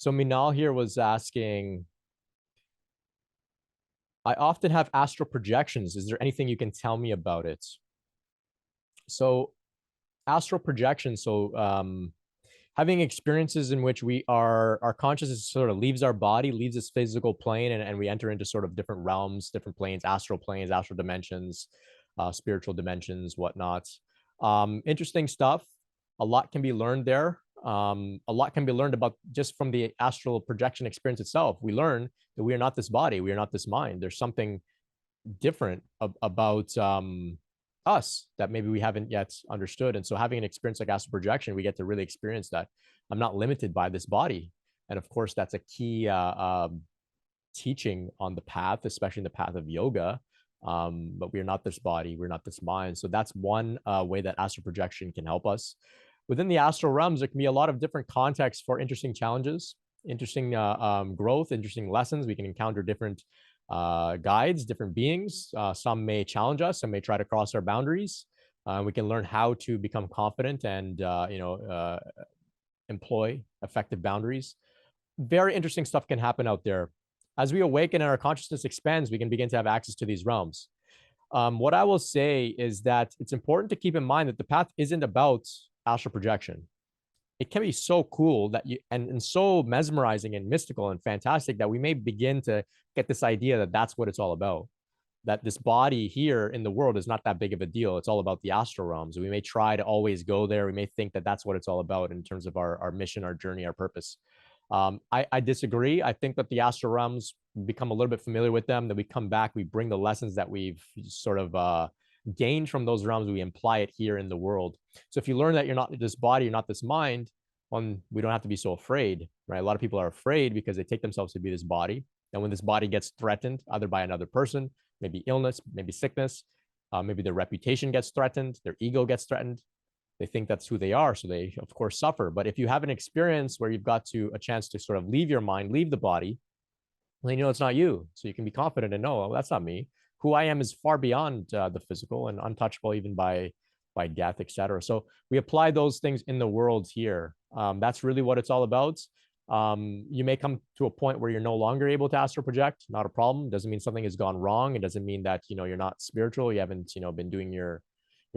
So Minal here was asking, I often have astral projections. Is there anything you can tell me about it? So astral projection. Having experiences in which our consciousness sort of leaves our body, leaves this physical plane, and we enter into sort of different realms, different planes, astral dimensions, spiritual dimensions, whatnot. Interesting stuff. A lot can be learned there. A lot can be learned about just from the astral projection experience itself. We learn that we are not this body, we are not this mind. There's something different about us that maybe we haven't yet understood. And so having an experience like astral projection, we get to really experience that I'm not limited by this body. And of course, that's a key teaching on the path, especially in the path of yoga. But we're not this body, we're not this mind. So that's one way that astral projection can help us. Within the astral realms, there can be a lot of different contexts for interesting challenges, interesting growth, interesting lessons. We can encounter different guides, different beings. Some may challenge us, some may try to cross our boundaries. We can learn how to become confident and employ effective boundaries. Very interesting stuff can happen out there. As we awaken and our consciousness expands, we can begin to have access to these realms. What I will say is that it's important to keep in mind that the path isn't about astral projection. It can be so cool that and so mesmerizing and mystical and fantastic that we may begin to get this idea that that's what it's all about. That this body here in the world is not that big of a deal. It's all about the astral realms. We may try to always go there. We may think that that's what it's all about in terms of our mission, our journey, our purpose. I disagree. I think that the astral realms, become a little bit familiar with them, that we come back, we bring the lessons that we've sort of gained from those realms, we apply it here in the world. So if you learn that you're not this body, you're not this mind, one, we don't have to be so afraid, right? A lot of people are afraid because they take themselves to be this body. And when this body gets threatened, either by another person, maybe illness, maybe sickness, maybe their reputation gets threatened, their ego gets threatened, they think that's who they are. So they, of course, suffer. But if you have an experience where you've got to a chance to sort of leave your mind, leave the body, then you know it's not you. So you can be confident and know, oh, that's not me. Who I am is far beyond the physical and untouchable even by death, etc. So we apply those things in the world here. That's really what it's all about. You may come to a point where you're no longer able to astral project. Not a problem. Doesn't mean something has gone wrong. It doesn't mean that you're not spiritual. You haven't been doing your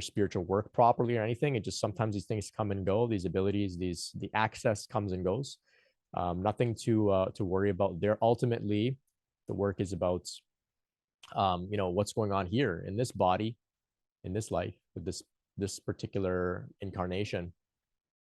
spiritual work properly or anything. It just sometimes these things come and go. These abilities, the access comes and goes. Nothing to worry about there. Ultimately, the work is about what's going on here in this body, in this life, with this particular incarnation.